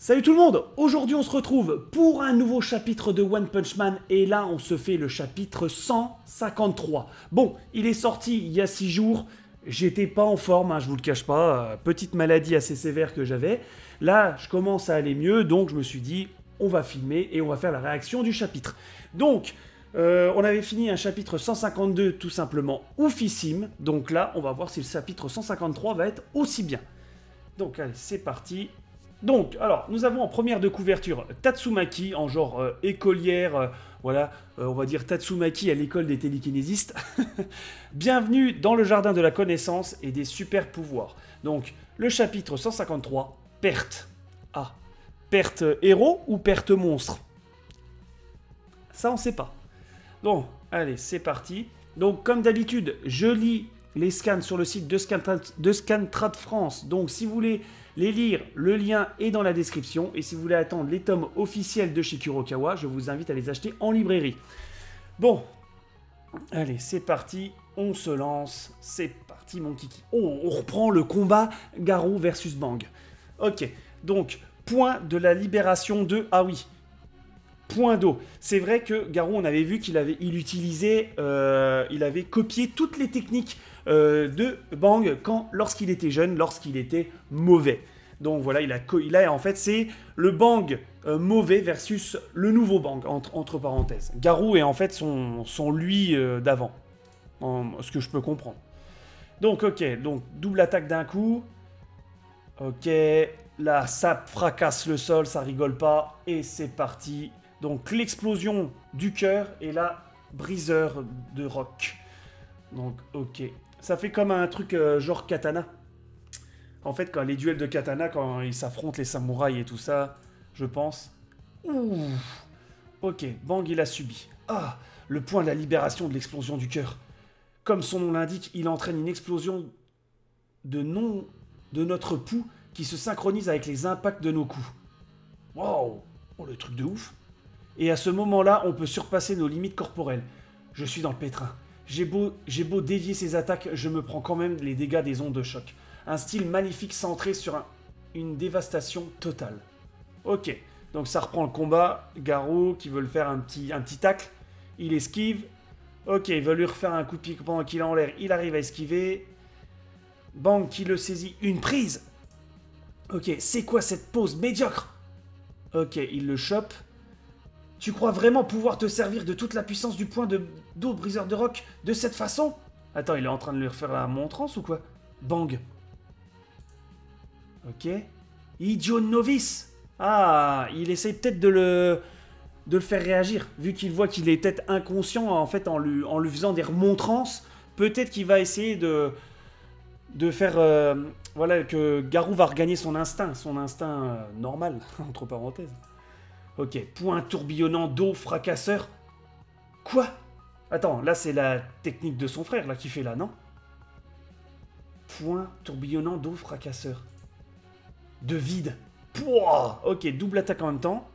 Salut tout le monde. Aujourd'hui on se retrouve pour un nouveau chapitre de One Punch Man et là on se fait le chapitre 153. Bon, il est sorti il y a 6 jours, j'étais pas en forme, je vous le cache pas, petite maladie assez sévère que j'avais. Là je commence à aller mieux, donc je me suis dit on va filmer et on va faire la réaction du chapitre. Donc on avait fini un chapitre 152 tout simplement oufissime, donc là on va voir si le chapitre 153 va être aussi bien. Donc allez c'est parti. Donc, alors, nous avons en première de couverture Tatsumaki, en genre écolière, voilà, on va dire Tatsumaki à l'école des télékinésistes. Bienvenue dans le jardin de la connaissance et des super pouvoirs. Donc, le chapitre 153, perte. Ah, perte héros ou perte monstre? Ça, on sait pas. Bon, allez, c'est parti. Donc, comme d'habitude, je lis les scans sur le site de Scantrad France. Donc, si vous voulez les lire, le lien est dans la description. Et si vous voulez attendre les tomes officiels de chez Kurokawa, je vous invite à les acheter en librairie. Bon, allez, c'est parti. On se lance. C'est parti, mon kiki. Oh, on reprend le combat Garou versus Bang. Ok, donc, point de la libération de... Ah oui, point d'eau. C'est vrai que Garou, on avait vu qu'il avait, il avait copié toutes les techniques de Bang lorsqu'il était jeune, lorsqu'il était mauvais. Donc voilà, il a en fait, c'est le Bang mauvais versus le nouveau Bang, entre parenthèses. Garou est en fait son lui d'avant, ce que je peux comprendre. Donc ok, donc double attaque d'un coup. Ok, là ça fracasse le sol, ça rigole pas, et c'est parti. Donc l'explosion du cœur et là, briseur de roc. Donc ok. Ça fait comme un truc genre katana. En fait, quand les duels de katana, quand ils s'affrontent, les samouraïs et tout ça, je pense. Ouh. Ok, Bang il a subi. Ah, le point de la libération de l'explosion du cœur. Comme son nom l'indique, il entraîne une explosion de notre pouls qui se synchronise avec les impacts de nos coups. Wow. Oh, le truc de ouf. Et à ce moment-là, on peut surpasser nos limites corporelles. Je suis dans le pétrin. J'ai beau dévier ses attaques, je me prends quand même les dégâts des ondes de choc. Un style magnifique centré sur une dévastation totale. Ok, donc ça reprend le combat. Garou qui veut le faire un petit tacle. Il esquive. Ok, il veut lui refaire un coup de pied pendant qu'il est en l'air. Il arrive à esquiver. Bang qui le saisit. Une prise. Ok, c'est quoi cette pose médiocre? Ok, il le chope. Tu crois vraiment pouvoir te servir de toute la puissance du point d'eau briseur de roc de cette façon? Attends, il est en train de lui refaire la montrance ou quoi? Bang. Ok. Idiot novice. Ah, il essaye peut-être de le faire réagir. Vu qu'il voit qu'il est peut-être inconscient, en fait, en lui faisant des remontrances, peut-être qu'il va essayer de faire... voilà, que Garou va regagner son instinct normal, entre parenthèses. Ok, point tourbillonnant d'eau fracasseur. Quoi? Attends, là c'est la technique de son frère là qui fait là, non? Point tourbillonnant d'eau fracasseur. De vide. Pouah, ok, double attaque en même temps.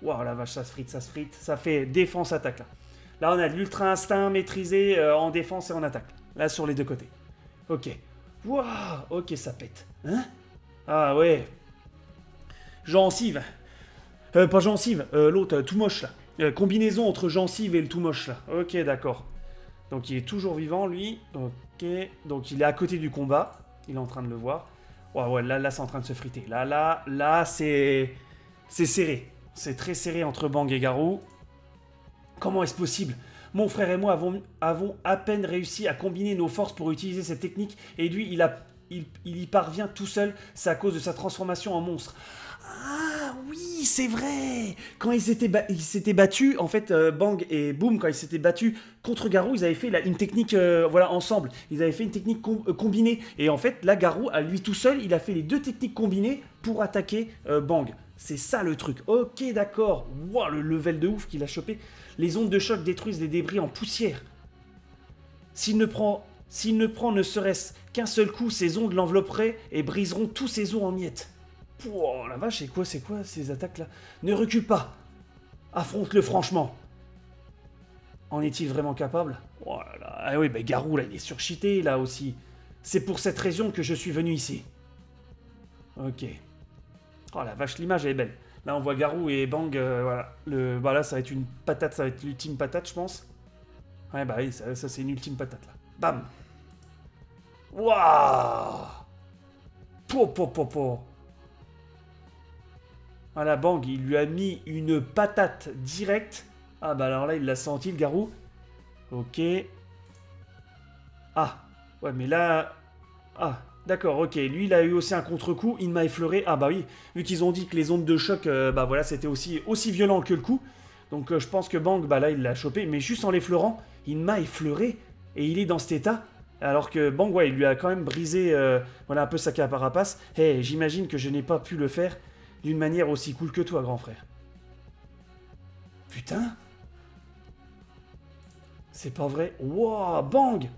Waouh, la vache, ça se frite, ça se frite. Ça fait défense-attaque là. Là on a de l'ultra instinct maîtrisé en défense et en attaque. Là sur les deux côtés. Ok. Waouh, ok, ça pète. Hein? Ah ouais. Gencive. Pas gencive, l'autre, tout moche là. Combinaison entre gencive et le tout moche là. Ok, d'accord. Donc il est toujours vivant lui. Ok, donc il est à côté du combat. Il est en train de le voir. Ouais, là c'est en train de se friter. Là, c'est serré. C'est très serré entre Bang et Garou. Comment est-ce possible? Mon frère et moi avons à peine réussi à combiner nos forces pour utiliser cette technique. Et lui, il y parvient tout seul. C'est à cause de sa transformation en monstre. Ah oui, c'est vrai. Quand ils s'étaient battus, en fait, Bang et Boom, quand ils s'étaient battus contre Garou, ils avaient fait une technique, voilà, ensemble. Ils avaient fait une technique combinée. Et en fait, là, Garou, à lui tout seul, il a fait les deux techniques combinées pour attaquer Bang. C'est ça le truc. Ok, d'accord. Wow, le level de ouf qu'il a chopé. Les ondes de choc détruisent les débris en poussière. S'il ne prend ne serait-ce qu'un seul coup, ces ondes l'envelopperaient et briseront tous ses os en miettes. Oh la vache, c'est quoi ces attaques-là? Ne recule pas. Affronte-le franchement. En est-il vraiment capable? Oh là là. Ah oui, bah Garou, là, il est surcheaté, là aussi. C'est pour cette raison que je suis venu ici. Ok. Oh la vache, l'image elle est belle. Là, on voit Garou et Bang, voilà. Bah là, ça va être une patate, ça va être l'ultime patate, je pense. Ouais, bah oui, ça c'est une ultime patate, là. Bam. Waouh. Po. Voilà, Bang, il lui a mis une patate directe. Ah bah alors là, il l'a senti, le Garou. Ok. Ah. Ouais, mais là... Ah, d'accord, ok. Lui, il a eu aussi un contre-coup. Il m'a effleuré. Ah bah oui, vu qu'ils ont dit que les ondes de choc, bah voilà, c'était aussi violent que le coup. Donc je pense que Bang, bah là, il l'a chopé. Mais juste en l'effleurant, il m'a effleuré. Et il est dans cet état. Alors que Bang, ouais, il lui a quand même brisé voilà, un peu sa carapace. Hey, j'imagine que je n'ai pas pu le faire d'une manière aussi cool que toi, grand frère. Putain. C'est pas vrai. Wow, Bang.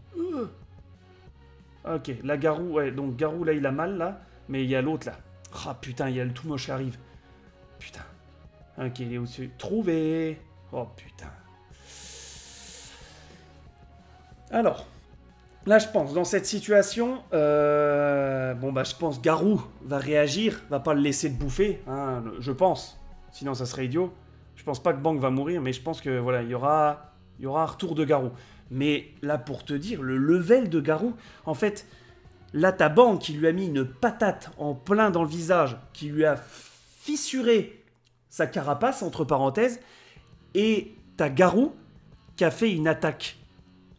Ok, la Garou, ouais, donc Garou, là, il a mal, là. Mais il y a l'autre, là. Ah, putain, il y a le tout moche qui arrive. Putain. Ok, il est au-dessus. Trouvé. Oh, putain. Alors, là, je pense, dans cette situation, bon, bah, je pense Garou va réagir, va pas le laisser te bouffer, hein, je pense. Sinon, ça serait idiot. Je pense pas que Bang va mourir, mais je pense que, voilà, il y aura un retour de Garou. Mais là, pour te dire, le level de Garou, en fait, là, t'as Bang qui lui a mis une patate en plein dans le visage, qui lui a fissuré sa carapace, entre parenthèses, et t'as Garou qui a fait une attaque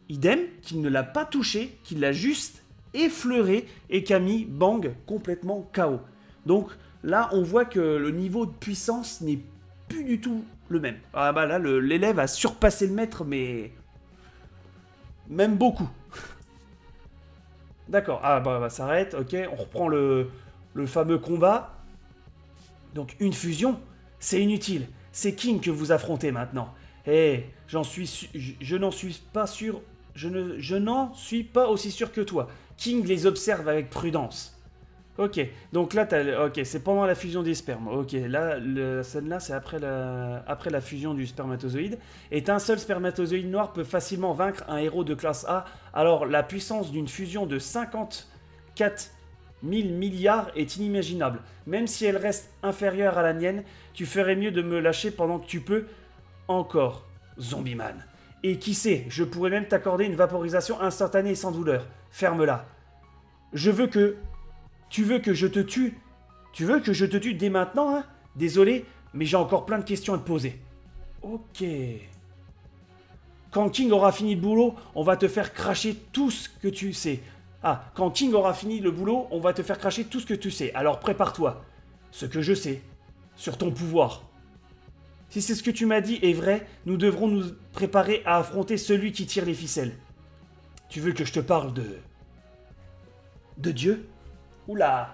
idem, qui ne l'a pas touché, qui l'a juste effleuré et qui a mis Bang complètement KO. Donc là, on voit que le niveau de puissance n'est plus du tout le même. Ah bah là, l'élève a surpassé le maître, mais même beaucoup. D'accord, ah bah ça s'arrête, ok, on reprend le fameux combat. Donc une fusion, c'est inutile. C'est King que vous affrontez maintenant. Eh, je n'en suis pas sûr. Je n'en suis pas aussi sûr que toi. King les observe avec prudence. Ok, donc là, ok, c'est pendant la fusion des spermes. Ok, là, celle-là, c'est après la fusion du spermatozoïde. Et un seul spermatozoïde noir peut facilement vaincre un héros de classe A. Alors, la puissance d'une fusion de 54 000 milliards est inimaginable. Même si elle reste inférieure à la mienne, tu ferais mieux de me lâcher pendant que tu peux encore, Zombieman. Et qui sait, je pourrais même t'accorder une vaporisation instantanée sans douleur. Ferme-la. Tu veux que je te tue? Tu veux que je te tue dès maintenant, hein? Désolé, mais j'ai encore plein de questions à te poser. Ok. Quand King aura fini le boulot, on va te faire cracher tout ce que tu sais. Ah, quand King aura fini le boulot, on va te faire cracher tout ce que tu sais. Alors prépare-toi. Ce que je sais. Sur ton pouvoir. Si c'est ce que tu m'as dit est vrai, nous devrons nous préparer à affronter celui qui tire les ficelles. Tu veux que je te parle de Dieu? Oula!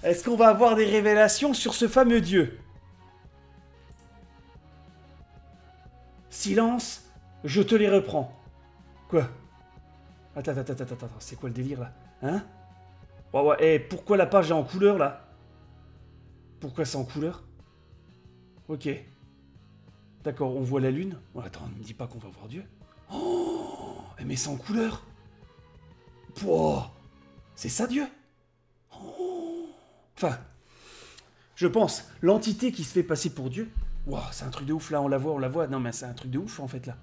Est-ce qu'on va avoir des révélations sur ce fameux Dieu? Silence, je te les reprends. Quoi? Attends, c'est quoi le délire là? Hein? Ouais, et pourquoi la page est en couleur là? Pourquoi c'est en couleur? Ok. D'accord, on voit la lune. Oh, attends, ne me dis pas qu'on va voir Dieu. Oh! Mais c'est en couleur! Pouah! C'est ça Dieu? Enfin, je pense, l'entité qui se fait passer pour Dieu, waouh, c'est un truc de ouf, là, on la voit, non mais c'est un truc de ouf en fait là.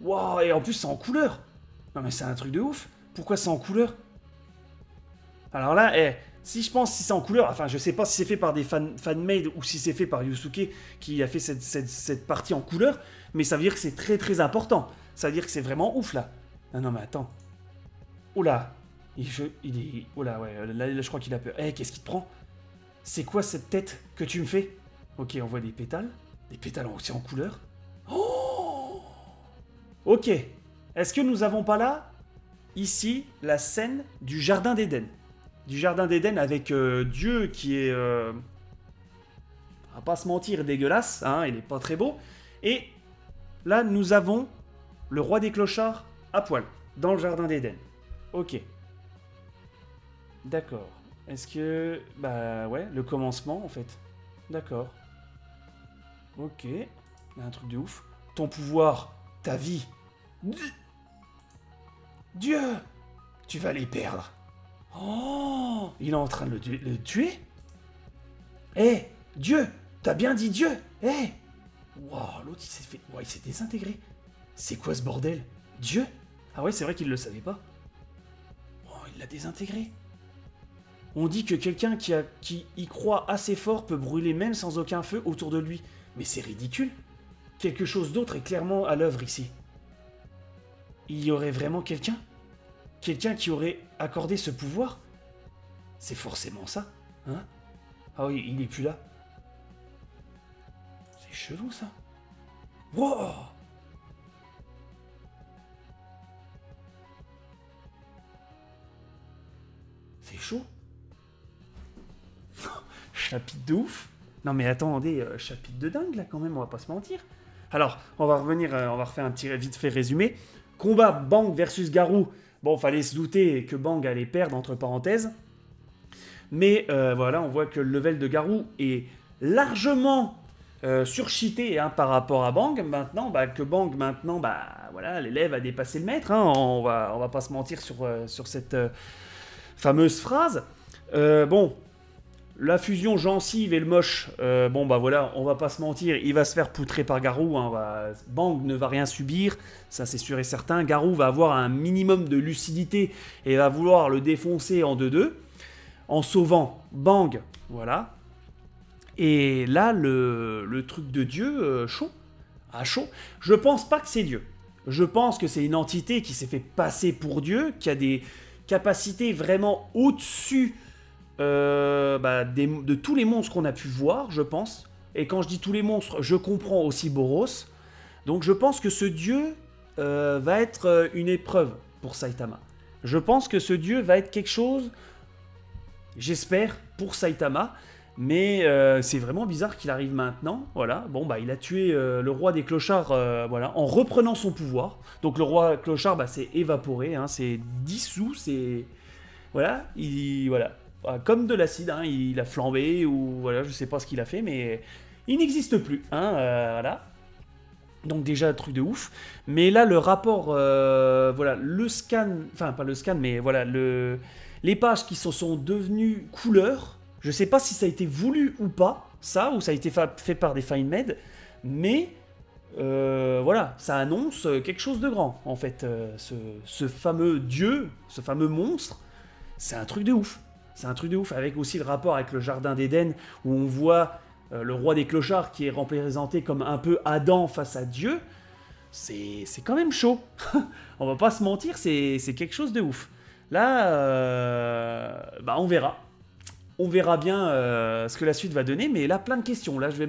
Waouh, et en plus c'est en couleur. Non mais c'est un truc de ouf, pourquoi c'est en couleur? Alors là, si c'est en couleur, enfin je sais pas si c'est fait par des fan-made ou si c'est fait par Yusuke qui a fait cette partie en couleur, mais ça veut dire que c'est très très important, ça veut dire que c'est vraiment ouf là. Non mais attends, oula. Oh là, ouais, là, je crois qu'il a peur. Qu'est-ce qui te prend? C'est quoi cette tête que tu me fais? Ok, on voit des pétales. Des pétales aussi en couleur. Oh! Ok. Est-ce que nous avons pas là, ici, la scène du Jardin d'Éden? Du Jardin d'Éden avec Dieu qui est... on va pas se mentir, dégueulasse. Hein, il est pas très beau. Et là, nous avons le roi des clochards à poil. Dans le Jardin d'Éden. Ok. D'accord. Est-ce que... Bah ouais, le commencement en fait. D'accord. Ok. Un truc de ouf. Ton pouvoir, ta vie. Dieu! Tu vas les perdre. Oh! Il est en train de le tuer? Eh, Dieu, t'as bien dit Dieu. Eh. Wow, l'autre, il s'est fait... Ouais, il s'est désintégré. C'est quoi ce bordel? Dieu? Ah ouais, c'est vrai qu'il le savait pas. Oh, il l'a désintégré. On dit que quelqu'un qui y croit assez fort peut brûler même sans aucun feu autour de lui. Mais c'est ridicule. Quelque chose d'autre est clairement à l'œuvre ici. Il y aurait vraiment quelqu'un? Quelqu'un qui aurait accordé ce pouvoir? C'est forcément ça, hein? Ah oui, il est plus là. C'est chelou, ça. Wow! C'est chaud. Chapitre de ouf. Non mais attendez, chapitre de dingue là quand même, on va pas se mentir. Alors, on va revenir, on va refaire un petit vite fait résumé. Combat Bang versus Garou. Bon, fallait se douter que Bang allait perdre, entre parenthèses. Mais voilà, on voit que le level de Garou est largement surcheaté hein, par rapport à Bang. Maintenant, que Bang, maintenant, voilà, l'élève a dépassé le maître. Hein, on va pas se mentir sur cette fameuse phrase. Bon, la fusion gencive et le moche, voilà, on va pas se mentir, il va se faire poutrer par Garou. Hein, Bang ne va rien subir, ça c'est sûr et certain. Garou va avoir un minimum de lucidité et va vouloir le défoncer en 2-2. En sauvant Bang, voilà. Et là, le truc de Dieu, chaud. Ah, chaud. Je pense pas que c'est Dieu. Je pense que c'est une entité qui s'est fait passer pour Dieu, qui a des capacités vraiment au-dessus de tous les monstres qu'on a pu voir, je pense. Et quand je dis tous les monstres, je comprends aussi Boros. Donc je pense que ce Dieu va être une épreuve pour Saitama. Je pense que ce Dieu va être quelque chose... J'espère pour Saitama, mais c'est vraiment bizarre qu'il arrive maintenant. Voilà, bon il a tué le roi des clochards, voilà, en reprenant son pouvoir. Donc le roi clochard, s'est évaporé, hein, c'est dissous, c'est voilà, comme de l'acide, hein, il a flambé ou voilà, je sais pas ce qu'il a fait, mais il n'existe plus, hein, voilà. Donc déjà, truc de ouf. Mais là, le rapport, voilà, le scan, enfin pas le scan, mais voilà, les pages qui se sont devenues couleurs, je sais pas si ça a été voulu ou pas, ça, ou ça a été fait par des FineMed, mais voilà, ça annonce quelque chose de grand, en fait. Ce fameux dieu, ce fameux monstre, c'est un truc de ouf. C'est un truc de ouf, avec aussi le rapport avec le jardin d'Éden, où on voit le roi des clochards qui est représenté comme un peu Adam face à Dieu. C'est quand même chaud. On va pas se mentir, c'est quelque chose de ouf. Là, on verra. On verra bien ce que la suite va donner, mais là, plein de questions. Là, je vais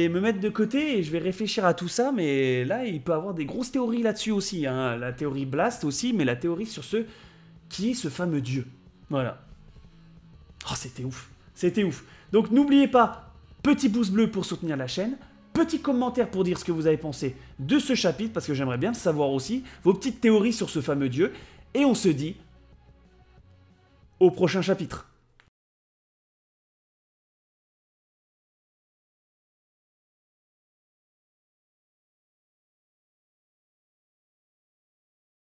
me mettre de côté et je vais réfléchir à tout ça, mais là, il peut y avoir des grosses théories là-dessus aussi. Hein. La théorie Blast aussi, mais la théorie sur qui est ce fameux dieu. Voilà. Oh, c'était ouf. C'était ouf. Donc, n'oubliez pas, petit pouce bleu pour soutenir la chaîne. Petit commentaire pour dire ce que vous avez pensé de ce chapitre, parce que j'aimerais bien le savoir aussi. Vos petites théories sur ce fameux dieu. Et on se dit au prochain chapitre.